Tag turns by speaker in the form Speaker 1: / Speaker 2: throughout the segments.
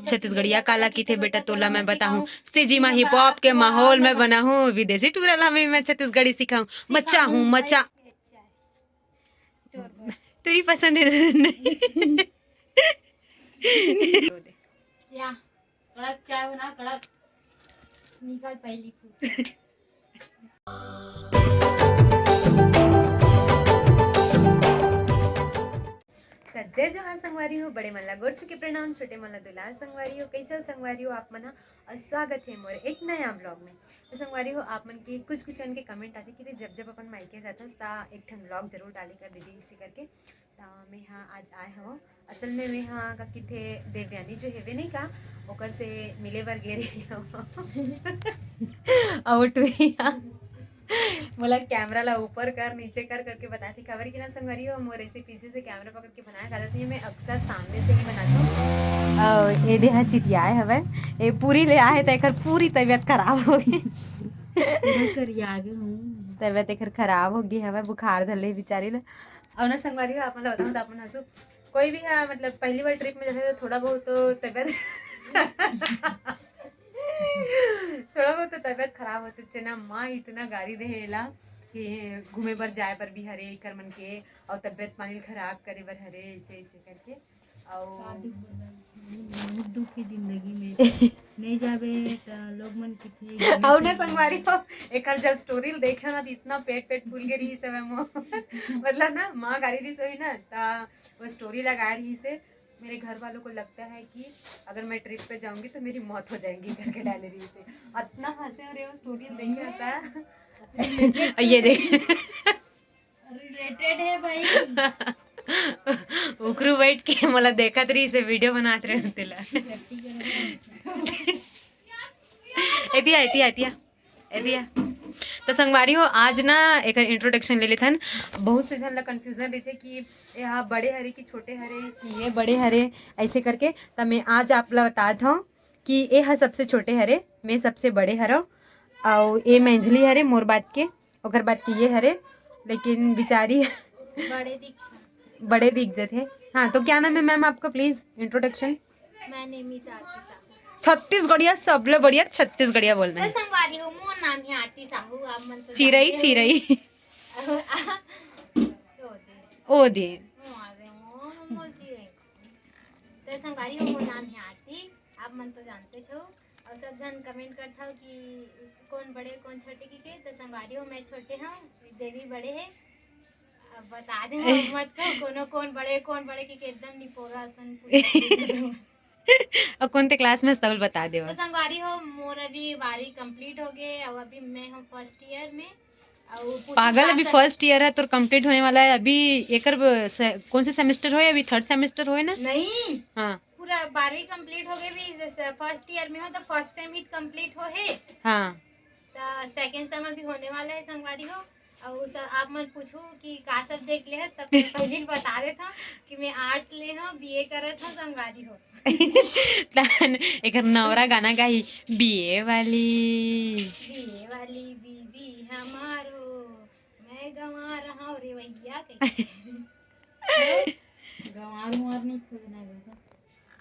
Speaker 1: छत्तीसगढ़िया काला की थे बेटा तोला मैं बताऊं सीजी में हिप हॉप के माहौल में बना हूँ विदेशी टूरला में मैं छत्तीसगढ़ी सिखाऊं मचा हूँ मचा तेरी पसंद है
Speaker 2: या कड़क चाय बना कड़क निकल पहली फूस
Speaker 1: जय जोहार संगवारी हो बड़े मन ला गोर छुके प्रणाम छोटे मन ला दुलार संगवारी हो कैसे हो संगवारी हो आप मना और स्वागत है मोर एक नया ब्लॉग में। तो संगवारी हो आप मन के कुछ जन के कमेंट आते कि जब अपन मायके जाते ता एक ठन ब्लॉग जरूर डाले कर दीदी इसी करके ता मैं हाँ आज आए हूँ। असल में मैं हाँ का किथे देवयानी जो हेवे नहीं का ओकर से मिले बर गे रही आउट हुई बोला कैमरा ला ऊपर कर नीचे कर करके बताती खबर की ना संगवारी हो मोर ऐसे पीछे से कैमरा पकड़ के बनाया करती है मैं अक्सर सामने से ही बनाता हूँ। ये देहा चितियाए हवे ये पूरी ले आए तो पूरी तबीयत खराब हो गई तबीयत एक खराब हो गई हवे बुखार धले बेचारी ला और ना संगवारी हो आप मतलब बताऊँ तो अपन हंसू कोई भी है मतलब पहली बार ट्रिप में जाते तो थोड़ा बहुत तो तबीयत थोड़ा बहुत तो तबीयत खराब होते चना माँ इतना गाड़ी देला कि घूमे पर जाए पर भी हरे कर मन के और तबीयत पानी खराब करे बर हरे ऐसे ऐसे करके और
Speaker 2: दुख की जिंदगी में नहीं जाबे तो लोग मन कितने
Speaker 1: और ना संगवारी हो एक जब स्टोरी देखा ना तो इतना पेट फूल के रही सब मतलब ना माँ गाड़ी दी सोई ना ता वो स्टोरी लगा रही से मेरे घर वालों को लगता है कि अगर मैं ट्रिप पे जाऊंगी तो मेरी मौत हो जाएगी करके डाल रही थी इतना हंसे हो रहे हो स्टोरी देख रहा था ये देख
Speaker 2: रिलेटेड है भाई
Speaker 1: उकरू बैठ के मला देखत रही से वीडियो बनाते रहे तेला एतिया एतिया एतिया एतिया तो संगवारी हो आज ना एक इंट्रोडक्शन ले लेथन बहुत से जन ला कंफ्यूजन रहते कि यहाँ बड़े हरे कि छोटे हरे कि ये बड़े हरे ऐसे करके तो मैं आज आप ला बताता हूँ कि ये है सबसे छोटे हरे मैं सबसे बड़े हरो और ये मंझली हरे मोर बात के ओकर बात के ये हरे लेकिन बेचारी बड़े दिख जाते हैं। हाँ तो क्या नाम है मैम आपका प्लीज इंट्रोडक्शन।
Speaker 2: मैं नेमी आरती साहू
Speaker 1: छत्तीसगढ़िया सबले बढ़िया छत्तीसगढ़िया बोलना है।
Speaker 2: संगवारी हो मोर नाम है आरती साहू आप मन तो
Speaker 1: चिरई चिरई ओ दे
Speaker 2: तो संगवारी हो मोर नाम है आरती आप मन तो जानते छो और सब जन कमेंट करता हो कि कौन बड़े कौन छोटे की के तो संगवारी हो मैं छोटे हूँ देवी बड़े है अब बता दे मत कहो कौन बड़े की एकदम निपोरा सन
Speaker 1: और कौन ते क्लास में सब बता दे
Speaker 2: तो संगवारी हो मोर अभी 12वीं कंप्लीट हो गए और अभी मैं हूँ फर्स्ट ईयर में
Speaker 1: पागल अभी फर्स्ट ईयर है तो कंप्लीट होने वाला है अभी एकर कौन से सेमेस्टर हो अभी थर्ड सेमेस्टर हो ना
Speaker 2: नहीं
Speaker 1: हाँ
Speaker 2: पूरा 12वीं कंप्लीट हो गए भी फर्स्ट ईयर में हो तो फर्स्ट सेम ही कंप्लीट हो है
Speaker 1: हाँ
Speaker 2: तो सेकंड सेम अभी होने वाला है संगवारी हो और आप मन पूछू कि का सब्जेक्ट ले है तब पहले बता रहे था कि मैं आर्ट्स ले हूँ बीए करे था संगवारी हो
Speaker 1: एक नवरा गाना गाई बीए वाली
Speaker 2: बीबी हमारो मैं गंवा रहा हूँ रे भैया गंवार नहीं खोजना है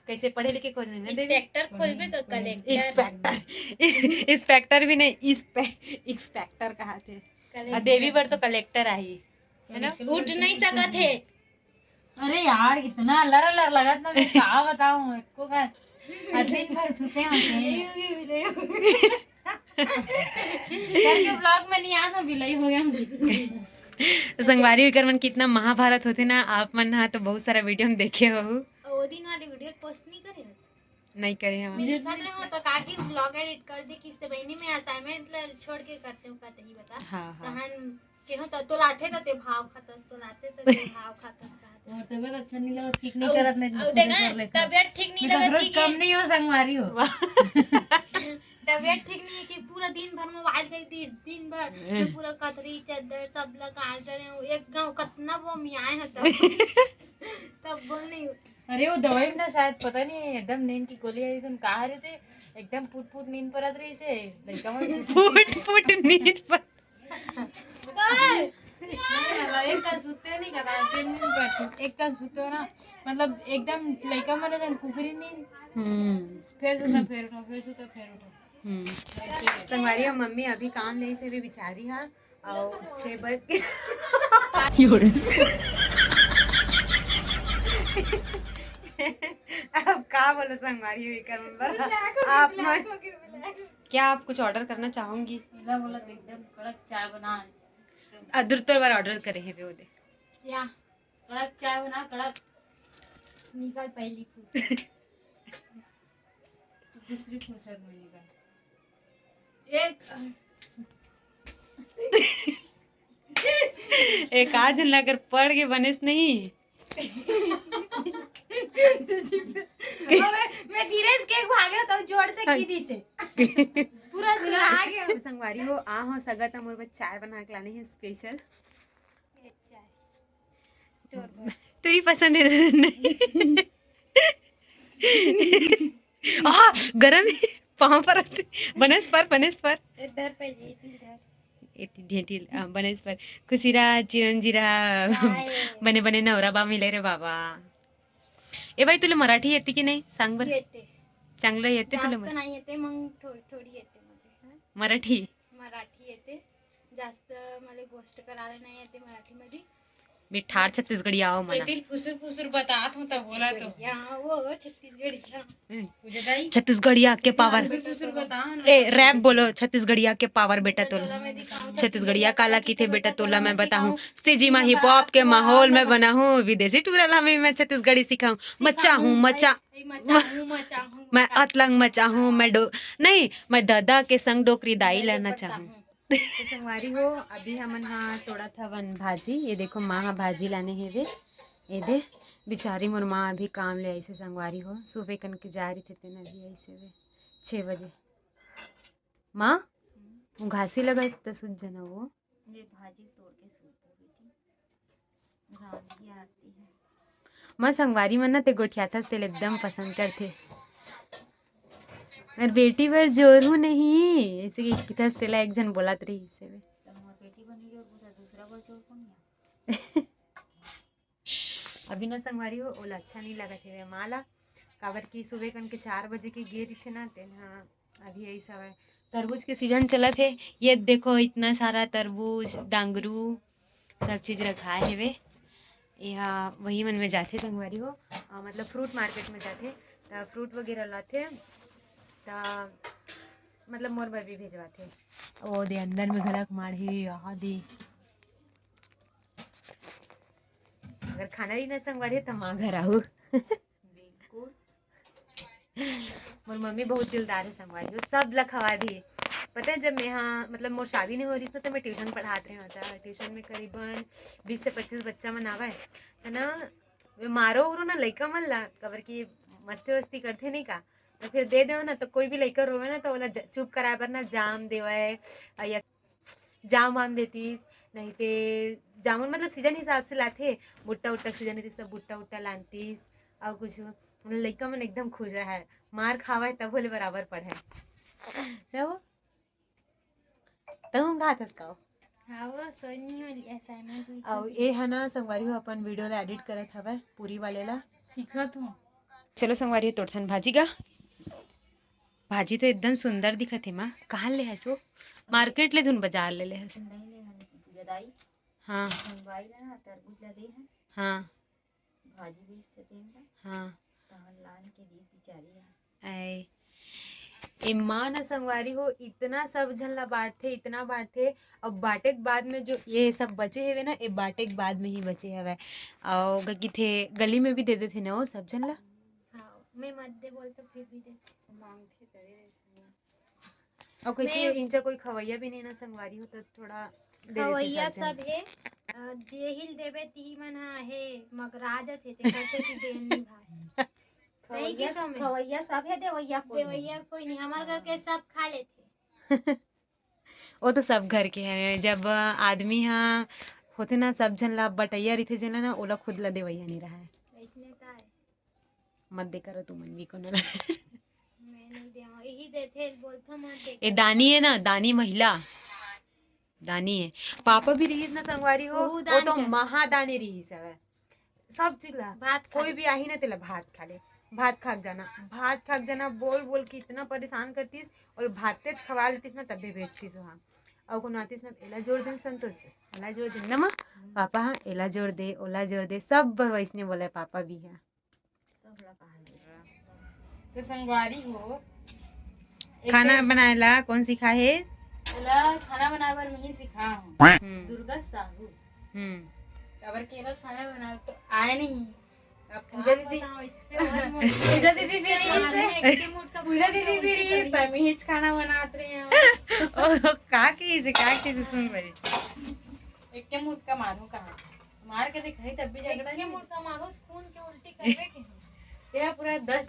Speaker 1: कैसे पढ़े लिखे खोज नहीं
Speaker 2: इंस्पेक्टर खोजबे तो कलेक्टर
Speaker 1: इंस्पेक्टर भी नहीं इंस्पेक्टर कहा थे देवी पर तो कलेक्टर आई है ना
Speaker 2: उठ नहीं सकत है।
Speaker 3: अरे यार इतना लर लगत ना मैं क्या बताऊं एको का दिन भर सुते हैं करके ब्लॉग में नहीं आना बिलाई हो गया
Speaker 1: संगवारी कर मन कितना महाभारत होते ना आप मन हाँ तो बहुत सारा वीडियो हम देखे हो
Speaker 2: वो दिन वाली वीडियो पोस्ट नहीं करे
Speaker 1: नहीं करे हम
Speaker 2: लिखा रहे हो तो काकी ब्लॉग एडिट कर दे किससे बहनी में असाइनमेंट छोड़ के करते हूं का तही बता
Speaker 1: हां
Speaker 2: तहन के हो तो लाथे तो ते भाव खातस तो लाथे तो ते भाव खातस का
Speaker 3: और तबीयत अच्छा नहीं लगा ठीक नहीं करत नहीं
Speaker 2: देखा तबीयत ठीक नहीं लगा
Speaker 3: रोज कम नहीं हो संगवारी हो
Speaker 2: तबीयत ठीक नहीं है कि पूरा दिन भर मोबाइल देखती दिन भर पूरा कतरी चादर सब लगा रहे एक गांव कितना वो मियाए है तब बोल नहीं
Speaker 3: अरे वो दवाई ना शायद पता नहीं एकदम नींद की गोली आई तुम कहा रहे थे एकदम फुट नींद पर रही से लड़का
Speaker 1: फुट नींद पर
Speaker 3: नहीं मतलब एक का सुते नहीं करा फिर नहीं बैठ एक का सुते हो ना मतलब एकदम लड़का मरे जन कुकरी नींद फिर सुता फिर उठो फिर सुता फिर उठो
Speaker 1: संगवारी और मम्मी अभी काम नहीं से भी बिचारी है और 6 बज के अब का बोलो संगवारी हुई कर आप क्या आप कुछ ऑर्डर करना चाहूंगी?
Speaker 3: बोला बोला तो एकदम कड़क चाय बना
Speaker 1: अदुर बार ऑर्डर करे हैं वे
Speaker 3: या कड़क चाय बना कड़क
Speaker 2: निकल पहली फुर्सत
Speaker 3: दूसरी फुर्सत में निकल
Speaker 1: एक आज अगर पढ़ के बनेस नहीं
Speaker 2: मैं धीरे से भागे तो जोर से की दी से पूरा सुना गया
Speaker 1: संगवारी हो आ हो सगा था मोर चाय बना के लानी है स्पेशल तेरी पसंद है नहीं आ गरम है पाँव पर बनस पर
Speaker 2: इधर पे इधर
Speaker 1: एती ढेटी बनस पर खुशीरा चिरंजीरा बने बने नवरा बा मिले रे बाबा ए बाई तुला मराठी येते की नाही सांग बर
Speaker 2: येते
Speaker 1: चांगलं येते तुला
Speaker 2: जास्त नाही येते मग थोडी येते मध्ये
Speaker 1: मराठी
Speaker 2: येते जास्त मला गोष्ट करायला नाही येते मराठी मध्ये
Speaker 1: मी ठार छत्तीसगढ़ी आओ मना
Speaker 3: दिल फुसुर फुसुर बतात हूं तब बोला तो
Speaker 2: यहाँ वो छत्तीसगढ़ी
Speaker 3: पूजा दाई
Speaker 1: छत्तीसगढ़िया के पावर
Speaker 3: फुसुर फुसुर बता
Speaker 1: ए रैप बोलो छत्तीसगढ़िया के पावर बेटा तोला छत्तीसगढ़िया काला की थे बेटा तोला मैं बताऊं सीजीमा हिप हॉप के माहौल में बना हूँ विदेशी टूरला में मैं छत्तीसगढ़ी सिखाऊं मचा हूँ मचा मैं अतलंग मचा हूँ मैं नहीं मैं दादा के संग डोकरी दाई लेना चाहूँ तो संगवारी हो अभी हमन हाँ तोड़ा था वन भाजी ये देखो माँ हाँ भाजी लाने हैं वे ये दे बेचारी मोर माँ अभी काम ले ऐसे संगवारी हो सुबह कन के जा रही थे तेना भी ऐसे वे 6 बजे माँ वो घासी लगा तो सूझ जाना वो
Speaker 4: ये भाजी तोड़ के सूखो बेटी रात आती है
Speaker 1: माँ संगवारी मन ना ते गोठिया था तेल एकदम पसंद करते और बेटी पर जोर हूँ नहीं ऐसे कि कितस तेला एक जन बोला रही इससे वे
Speaker 4: तुम्हारी बेटी बनी जो पूरा दूसरा बच्चा कौन है
Speaker 1: अभी ना संगवारी हो ओला अच्छा नहीं लगा थे वे माला काबर की सुबह कन के 4 बजे के गिर थे ना ते हाँ अभी यही सब है तरबूज के सीजन चला थे ये देखो इतना सारा तरबूज डांगरू सब चीज़ रखा है वे यहाँ वही मन में जाते संगवारी हो मतलब फ्रूट मार्केट में जाते तो फ्रूट वगैरह लाते तो मतलब मोर बर भी भेजवाते ओ दे अंदर में घलक माढ़ी यहाँ दे अगर खाना ही ना संगवारी तो माँ घर आहू
Speaker 4: बिल्कुल
Speaker 1: मोर मम्मी बहुत दिलदार है संगवारी हो सब लखवा दी पता है जब मैं यहाँ मतलब मोर शादी नहीं हो रही थी तो मैं ट्यूशन पढ़ाते रहे होता ट्यूशन में करीबन 20 से 25 बच्चा मन आवा है तो ना मारो उरो ना लइका मन ला कबर की मस्ती वस्ती करते नहीं का तो फिर दे दो ना तो कोई भी लइका रोवे ना तो ओला चुप कराए बर ना जाम देवाए या जाम वाम देतीस नहीं ते जामुन मतलब सीजन हिसाब से लाते भुट्टा उट्टा सीजन है सब भुट्टा उट्टा लानतीस और कुछ लइका मन एकदम खुश है मार खावा तब बोले बराबर पढ़े वो तुम कहा थस काओ
Speaker 2: हाँ वो सोनी वाली असाइनमेंट
Speaker 1: और ये है ना संगवारी हो अपन वीडियो ला एडिट करत हवे पूरी वाले ला
Speaker 3: सीखत हूं
Speaker 1: चलो संगवारी तोड़थन भाजी का भाजी तो एकदम सुंदर दिखत है माँ कहाँ ले है सो मार्केट ले धुन बाजार ले है
Speaker 4: नहीं ले हने पूजा दाई
Speaker 1: हाँ
Speaker 4: मंगवाई ना तरबूज ला दे है
Speaker 1: हाँ
Speaker 4: भाजी भी सचिन का
Speaker 1: हाँ
Speaker 4: तहन लान के दी बेचारी है
Speaker 1: ऐ ए माँ ना संगवारी हो इतना सब झन ला बांटते इतना बांटते अब बांटे के बाद में जो ये सब बचे हुए ना ये बांटे के बाद में ही बचे हवे और की थे गली में भी दे देते ना वो सब झन ला
Speaker 2: हाँ मैं मत दे बोल तो फिर भी दे
Speaker 4: मांगते चले
Speaker 1: और कैसे इनसे कोई खवैया भी नहीं ना संगवारी हो तो थोड़ा दे देते
Speaker 2: खवैया
Speaker 1: सब जन।
Speaker 2: सब है जेहिल देवे ती मन है मगराज थे ते कैसे की देनी भाई सही की तो मैं
Speaker 4: खवैया सब है देवैया कोई नहीं।
Speaker 2: देवैया कोई नहीं हमारे घर के सब खा लेते
Speaker 1: वो तो सब घर के हैं जब आदमी यहाँ होते ना सब जन ला बटैया रही थे जन ना ओला खुद ला देवैया नहीं रहा है
Speaker 2: इसने का है
Speaker 1: मत दे करो तुम भी को ना
Speaker 2: मैं नहीं दे यही देते बोलता मत दे
Speaker 1: ये दानी है ना दानी महिला दानी है। पापा भी रही ना संगवारी हो,
Speaker 2: वो
Speaker 1: वो
Speaker 2: दान
Speaker 1: तो
Speaker 2: कर।
Speaker 1: महादानी रही सब चीज ला।
Speaker 2: भात खा
Speaker 1: कोई भी आई ना तेला भात खा ले, भात खाक जाना बोल बोल के इतना परेशान करतीस, और भात तेज खवा लेतीस ना तब भी भेजतीस वहाँ। और को नातीस ना एला जोड़ दिन संतोष से एला जोड़ दिन नमा पापा, हाँ एला जोड़ दे ओला जोड़ दे, सब बर वैसने बोले पापा भी है।
Speaker 3: तो संगवारी हो
Speaker 1: खाना बनाएला कौन सिखा है?
Speaker 3: एला खाना बनावर मैं ही सिखा हूँ, दुर्गा साहू। अगर केरल खाना बना तो आए नहीं। अब पूजा दीदी पूजा दीदी फिर पूजा दीदी फिर तब ही खाना बनाते रहे हैं।
Speaker 1: का की सुन बड़ी
Speaker 3: एक के मुठ का मारू कहाँ मार के दिखाई तब भी झगड़ा के मुठ का मारो खून के उल्टी करवे के तेरा पूरा 10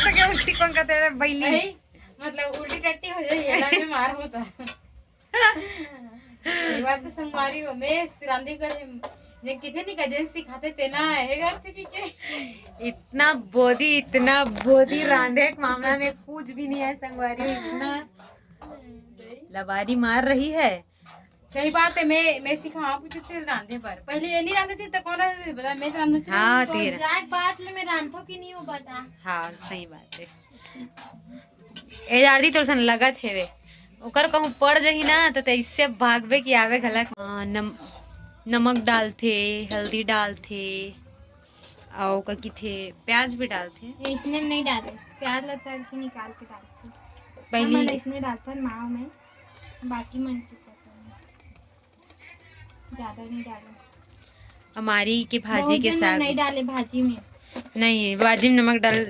Speaker 1: के उल्टी कौन का तेरा बैली
Speaker 3: नहीं मतलब उल्टी टट्टी हो जाए ये में मार होता। ये बात तो संगवारी हो मैं सिरांदी कर जे किथे नहीं कजन सिखाते तेना है घर थे कि के
Speaker 1: इतना बोधी रांधे के मामला में कुछ भी नहीं है संगवारी, इतना लबारी मार रही है।
Speaker 3: सही बात है। मैं सिखा पूछे थे रांधे पर पहले ये नहीं रांधती तो कौन रांधती बता मैं रांधती थी।
Speaker 1: हाँ तेरा
Speaker 2: जाग बात ले मैं रांधो की नहीं हो बता।
Speaker 1: हाँ सही बात है। ए दादी तो सन लगत है वे ओकर कहूँ पड़ जही ना तो इससे भागबे कि आवे गलत। नमक डालते, हल्दी डालते और का की थे प्याज भी डालते।
Speaker 2: इसने नहीं डाले प्याज लता के निकाल के डालते
Speaker 1: पहले
Speaker 2: इसने डालता माँ में, बाकी मन की पता नहीं ज्यादा नहीं डाले।
Speaker 1: हमारी के भाजी के साथ
Speaker 2: नहीं डाले भाजी में,
Speaker 1: नहीं भाजी में नमक डाल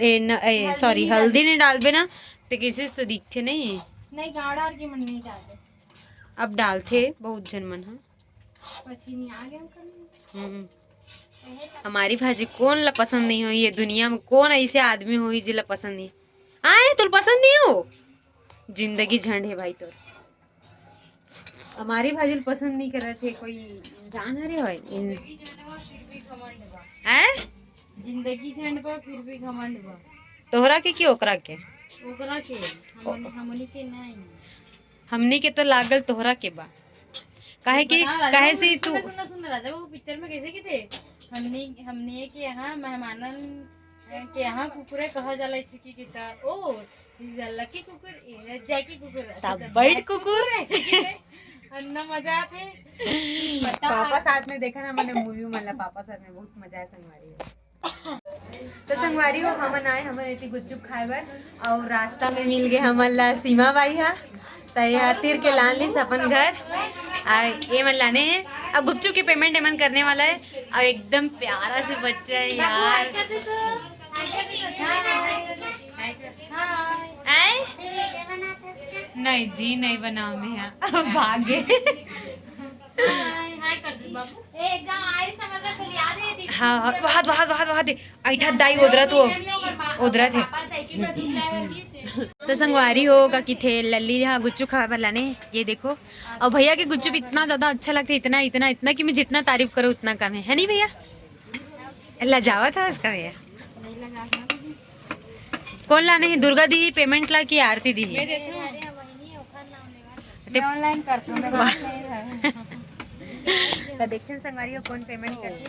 Speaker 1: सॉरी हल्दी नहीं डालबे ना तो किसी तो दिखते नहीं
Speaker 2: गाढ़ा और के मन नहीं डाले।
Speaker 1: अब डालते बहुत जन मन है।
Speaker 2: पची नहीं आ गया
Speaker 1: हमारी भाजी कौन ला पसंद नहीं हो, ये दुनिया में कौन ऐसे आदमी हो जिला पसंद नहीं आए तुल पसंद नहीं हो। जिंदगी झंड है भाई तो हमारी भाजी पसंद नहीं कर रहे थे कोई इंसान हरे हो
Speaker 3: जिंदगी झंड पर फिर भी घमंड बा
Speaker 1: तोहरा के की ओकरा के
Speaker 3: हमनी के नहीं
Speaker 1: हमनी के तो लागल तोहरा के बा काहे कि काहे से तू
Speaker 3: सुन राजा वो पिक्चर में कैसे की थे हमने के यहाँ मेहमानन के यहाँ कुकुरे कहा जाला इसी की किता ओ लकी कुकुर जैकी कुकुर
Speaker 1: बर्ड कुकुर
Speaker 3: ऐसे की थे अन्ना मजा थे।
Speaker 1: पापा साथ में देखा ना मैंने मूवी मतलब पापा साथ में बहुत मजा है संगवारी तो संगवारी हो हमन आए हमन इतनी गुपचुप खाए बर और रास्ता में मिल गए हमन ला सीमा बाई हा तैयार तीर के लान ली अपन घर ये मन लाने हैं। अब गुपचुप की पेमेंट एमन करने वाला है। अब एकदम प्यारा से बच्चा है यार। नहीं जी नहीं बनाओ मैं यहाँ भागे हाँ वहाँ दे ऐठा दाई उधरा थे तो संगवारी होगा कि थे लल्ली हाँ गुच्चू खा लाने ये देखो। और भैया के गुच्चू इतना ज्यादा अच्छा लगता है इतना इतना इतना कि मैं जितना तारीफ करूँ उतना कम है नहीं भैया? लजावा था उसका भैया। कौन लाने है? दुर्गा दी पेमेंट ला की आरती दी
Speaker 3: ऑनलाइन करता हूं
Speaker 1: तो देखते हैं संगवारी को कौन पेमेंट करते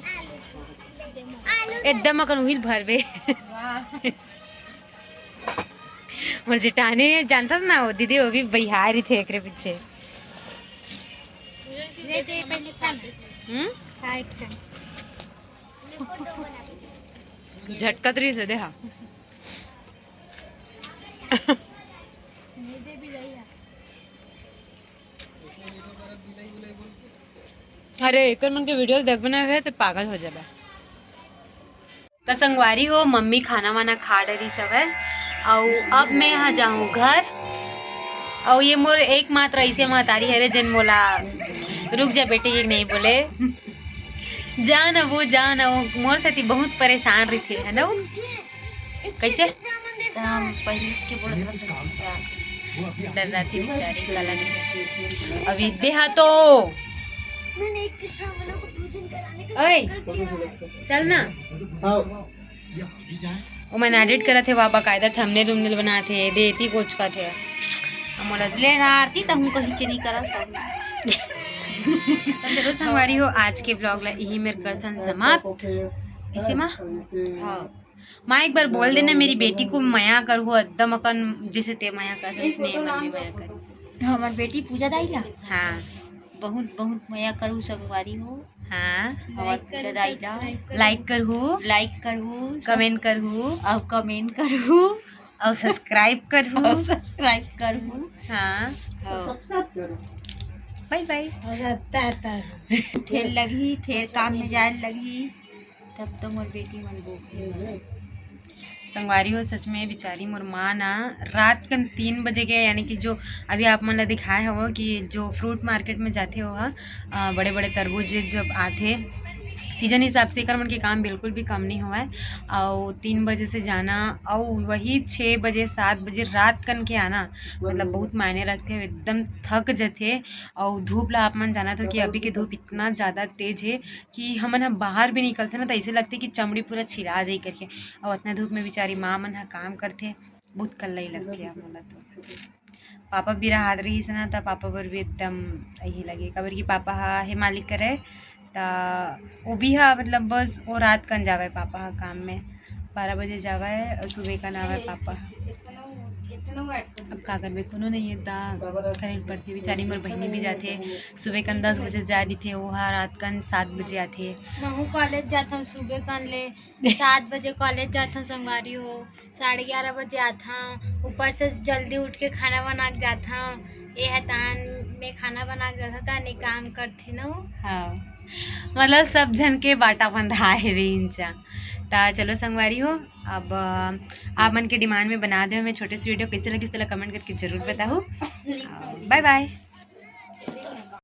Speaker 1: एकदम अकन उहिल भरबे मोर जेठानी जानता ना वो दीदी वो भी बिहारी थे एकरे पीछे झटका तरी से देखा अरे एक मन के वीडियो देख बना है तो पागल हो जाए। तो संगवारी हो मम्मी खाना वाना खा डरी सब है और अब मैं यहाँ जाऊँ घर और ये मोर एकमात्र ऐसे महतारी है जन मोला रुक जा बेटे ये नहीं बोले जान वो मोर साथी बहुत परेशान रही थी है ना कैसे
Speaker 4: पहले के
Speaker 1: डर रहा थी बेचारी गला नहीं अभी देहा तो ओए चल ना वो मैंने एडिट करा थे वहाँ बाकायदा थंबनेल उमनेल बनाए थे देती कोच का थे मोला
Speaker 4: ले रहा आरती तो हमको ही नहीं करा सब।
Speaker 1: तो चलो संगवारी हो आज के ब्लॉग ला यही मेरे करथन समाप्त। इसे माँ
Speaker 4: हाँ
Speaker 1: माँ एक बार बोल देना मेरी बेटी को माया करू एकदम अकन जैसे ते माया कर उसने मन में माया कर।
Speaker 4: हमार बेटी पूजा दाईला
Speaker 1: हाँ
Speaker 4: बहुत बहुत मया करू संगवारी हो।
Speaker 1: हाँ
Speaker 4: हमार पूजा दाईला
Speaker 1: लाइक करहू,
Speaker 4: लाइक करू,
Speaker 1: कमेंट करहू
Speaker 4: और कमेंट करू
Speaker 1: और सब्सक्राइब करहू।
Speaker 4: और सब्सक्राइब करू।
Speaker 1: हाँ बाय बाय।
Speaker 4: फिर लगी फिर काम में जाए लगी तब तो मोर बेटी मन बोल
Speaker 1: संगवारी हो सच में बेचारी मोर माँ ना रात कन 3 बजे गए, यानी कि जो अभी आप मन ला दिखाए हो कि जो फ्रूट मार्केट में जाते हो बड़े बड़े तरबूज जब आते सीजन हिसाब से कर मन के काम बिल्कुल भी कम नहीं हुआ है। और 3 बजे से जाना और वही 6 बजे 7 बजे रात कन के आना मतलब बहुत मायने रखते हैं। एकदम थक जाते और धूप ला आप मन जाना तो कि अभी के धूप इतना ज़्यादा तेज है कि हमन बाहर भी निकलते ना तो ऐसे लगते कि चमड़ी पूरा छिला जाए करके। और उतना धूप में बेचारी माँ मन काम करते बहुत कल्ला ही लगते आप मन तो। पापा भी रहा रही से ना तो पापा पर भी एकदम यही लगे कबर की पापा हे मालिक करे तो वो भी हा मतलब बस वो रात कन जावे पापा हा काम में 12 बजे जावे और सुबह का नावे पापा। अब का करबे कोनो नहीं है करे पड़ती बेचारी मोर बहनी भी जाते सुबह कन 10 बजे जा रही थे वो हा रात कन 7 बजे आते।
Speaker 2: मैं कॉलेज जाता हूँ सुबह कन ले 7 बजे कॉलेज जाता हूँ संगवारी हो 11:30 बजे आता हूँ। ऊपर से जल्दी उठ के खाना बना के जाता हूँ। ये है तान में खाना बना के जाता था नहीं काम करते ना।
Speaker 1: हाँ मतलब सब जन के बाटा बंधा है वे इंचा। तो चलो संगवारी हो अब आप मन के डिमांड में बना दे मैं छोटे से वीडियो कैसे लगी इस तरह कमेंट करके जरूर बताओ। Bye bye.